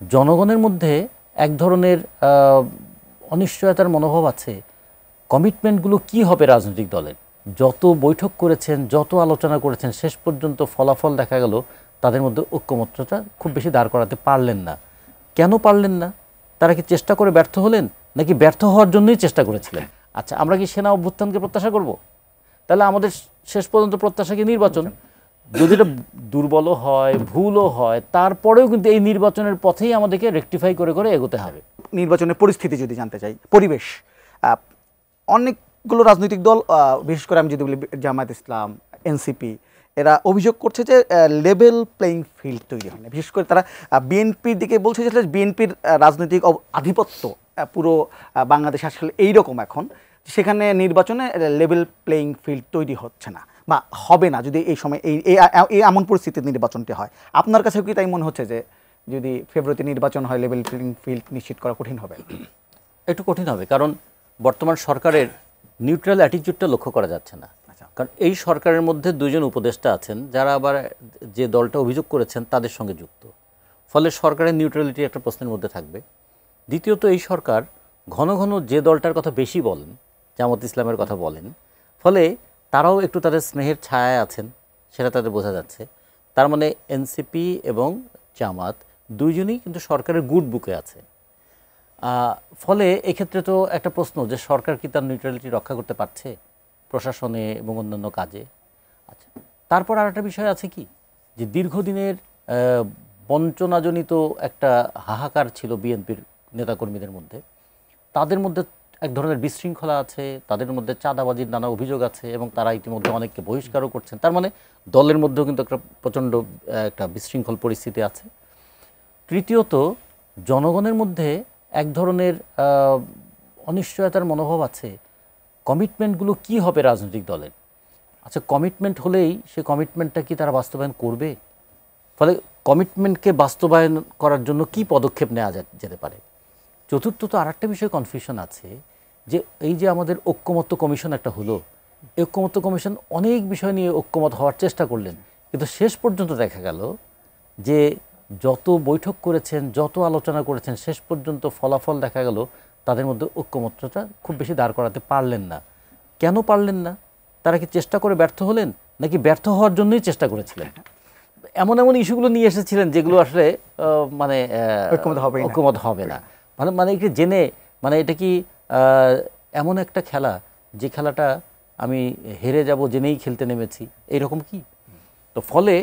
জনগণের মধ্যে এক ধরনের অনিশ্চয়তার মনোভাব আছে। কমিটমেন্টগুলো কি হবে রাজনৈতিক দলের? যত বৈঠক করেছেন, যত আলোচনা করেছেন, শেষ পর্যন্ত ফলাফল দেখা গেল তাদের মধ্যে ঐক্যমত্যটা খুব বেশি দাঁড় করাতে পারলেন না। কেন পারলেন না? তারা কি চেষ্টা করে ব্যর্থ হলেন, নাকি ব্যর্থ হওয়ার জন্যই চেষ্টা করেছিলেন? আচ্ছা, আমরা কি সেনা অভ্যুত্থানকে প্রত্যাশা করব? তাহলে আমাদের শেষ পর্যন্ত প্রত্যাশা কি নির্বাচন? যদি এটা দুর্বলও হয়, ভুলও হয়, তারপরেও কিন্তু এই নির্বাচনের পথেই আমাদেরকে রেকটিফাই করে করে এগোতে হবে। নির্বাচনের পরিস্থিতি যদি জানতে চাই, পরিবেশ, অনেকগুলো রাজনৈতিক দল, বিশেষ করে আমি যদি বলি জামায়াত ইসলাম, এনসিপি, এরা অভিযোগ করছে যে লেভেল প্লেইং ফিল্ড তৈরি হয় না। বিশেষ করে তারা বিএনপির দিকে বলছে যে বিএনপির রাজনৈতিক আধিপত্য পুরো বাংলাদেশ আসলে এইরকম এখন, সেখানে নির্বাচনে লেভেল প্লেইং ফিল্ড তৈরি হচ্ছে না বা হবে না যদি এই সময় এই এমন পরিস্থিতিতে নির্বাচনটি হয়। আপনার কাছে কি তাই মনে হচ্ছে যে যদি ফেব্রুয়ারিতে নির্বাচন হয় লেভেল প্লেইং ফিল্ড নিশ্চিত করা কঠিন হবে? একটু কঠিন হবে, কারণ বর্তমান সরকারের নিউট্রাল অ্যাটিটিউডটা লক্ষ্য করা যাচ্ছে না। কারণ এই সরকারের মধ্যে দুজন উপদেষ্টা আছেন যারা আবার যে দলটা অভিযোগ করেছেন তাদের সঙ্গে যুক্ত, ফলে সরকারের নিউট্রালিটি একটা প্রশ্নের মধ্যে থাকবে। দ্বিতীয়ত, এই সরকার ঘন ঘন যে দলটার কথা বেশি বলেন, জামাত ইসলামের কথা বলেন, ফলে তারাও একটু তাদের স্নেহের ছায়ায় আছেন, সেটা তাদের বোঝা যাচ্ছে। তার মানে এনসিপি এবং জামাত দুইজনই কিন্তু সরকারের গুড বুকে আছে। ফলে এক্ষেত্রে তো একটা প্রশ্ন যে সরকার কি তার নিউট্রালিটি রক্ষা করতে পারছে প্রশাসনে এবং অন্যান্য কাজে? আচ্ছা, তারপর আর একটা বিষয় আছে কি, যে দীর্ঘদিনের বঞ্চনাজনিত একটা হাহাকার ছিল বিএনপির নেতাকর্মীদের মধ্যে। তাদের মধ্যে এক ধরনের বিশৃঙ্খলা আছে, তাদের মধ্যে চাঁদাবাজির নানা অভিযোগ আছে এবং তারা ইতিমধ্যে অনেককে বহিষ্কারও করছেন। তার মানে দলের মধ্যেও কিন্তু একটা প্রচণ্ড একটা বিশৃঙ্খল পরিস্থিতি আছে। তৃতীয়ত, জনগণের মধ্যে এক ধরনের অনিশ্চয়তার মনোভাব আছে। কমিটমেন্টগুলো কি হবে রাজনৈতিক দলের? আচ্ছা, কমিটমেন্ট হলেই সে কমিটমেন্টটা কি তারা বাস্তবায়ন করবে? ফলে কমিটমেন্টকে বাস্তবায়ন করার জন্য কি পদক্ষেপ নেওয়া যেতে পারে? চতুর্থত আর একটা বিষয়ে কনফিউশন আছে, যে এই যে আমাদের ঐক্যমত্য কমিশন একটা হলো, ঐক্যমত্য কমিশন অনেক বিষয় নিয়ে ঐক্যমত হওয়ার চেষ্টা করলেন, কিন্তু শেষ পর্যন্ত দেখা গেল যে যত বৈঠক করেছেন, যত আলোচনা করেছেন, শেষ পর্যন্ত ফলাফল দেখা গেল তাদের মধ্যে ঐক্যমত্যটা খুব বেশি দাঁড় করাতে পারলেন না। কেন পারলেন না? তারা কি চেষ্টা করে ব্যর্থ হলেন, নাকি ব্যর্থ হওয়ার জন্যই চেষ্টা করেছিলেন? এমন এমন ইস্যুগুলো নিয়ে এসেছিলেন যেগুলো আসলে মানে ঐক্যমত হবে না। মানে এটা জেনে, মানে এটা কি এমন একটা খেলা যে খেলাটা আমি হেরে যাব জেনেই খেলতে নেমেছি, এইরকম কি? তো ফলে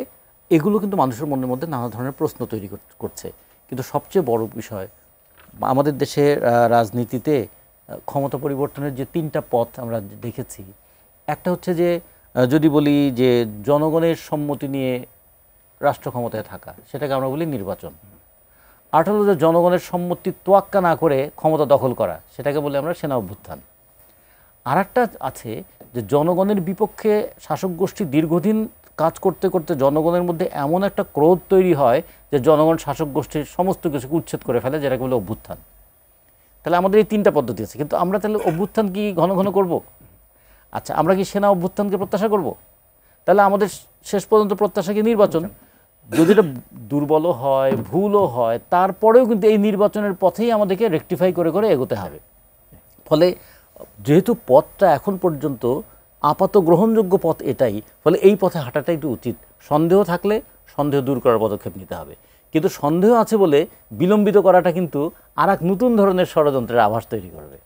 এগুলো কিন্তু মানুষের মনের মধ্যে নানা ধরনের প্রশ্ন তৈরি করছে। কিন্তু সবচেয়ে বড় বিষয়, আমাদের দেশের রাজনীতিতে ক্ষমতা পরিবর্তনের যে তিনটা পথ আমরা দেখেছি, একটা হচ্ছে যে যদি বলি যে জনগণের সম্মতি নিয়ে রাষ্ট্র ক্ষমতায় থাকা, সেটাকে আমরা বলি নির্বাচন। আর হলো যে জনগণের সম্মতি তোয়াক্কা না করে ক্ষমতা দখল করা, সেটাকে বলি আমরা সেনা অভ্যুত্থান। আর একটা আছে যে জনগণের বিপক্ষে শাসক গোষ্ঠী দীর্ঘদিন কাজ করতে করতে জনগণের মধ্যে এমন একটা ক্রোধ তৈরি হয় যে জনগণ শাসক গোষ্ঠীর সমস্ত কিছুকে উচ্ছেদ করে ফেলে, যেটাকে বলে অভ্যুত্থান। তাহলে আমাদের এই তিনটা পদ্ধতি আছে, কিন্তু আমরা তাহলে অভ্যুত্থান কি ঘন ঘন করব? আচ্ছা, আমরা কি সেনা অভ্যুত্থানকে প্রত্যাশা করব? তাহলে আমাদের শেষ পর্যন্ত প্রত্যাশা কি নির্বাচন? যদি এটা দুর্বলও হয়, ভুলও হয়, তারপরেও কিন্তু এই নির্বাচনের পথেই আমাদেরকে রেকটিফাই করে করে এগোতে হবে। ফলে যেহেতু পথটা এখন পর্যন্ত আপাত গ্রহণযোগ্য পথ এটাই, ফলে এই পথে হাঁটাটা একটু উচিত। সন্দেহ থাকলে সন্দেহ দূর করার পদক্ষেপ নিতে হবে, কিন্তু সন্দেহ আছে বলে বিলম্বিত করাটা কিন্তু আর এক নতুন ধরনের ষড়যন্ত্রের আভাস তৈরি করবে।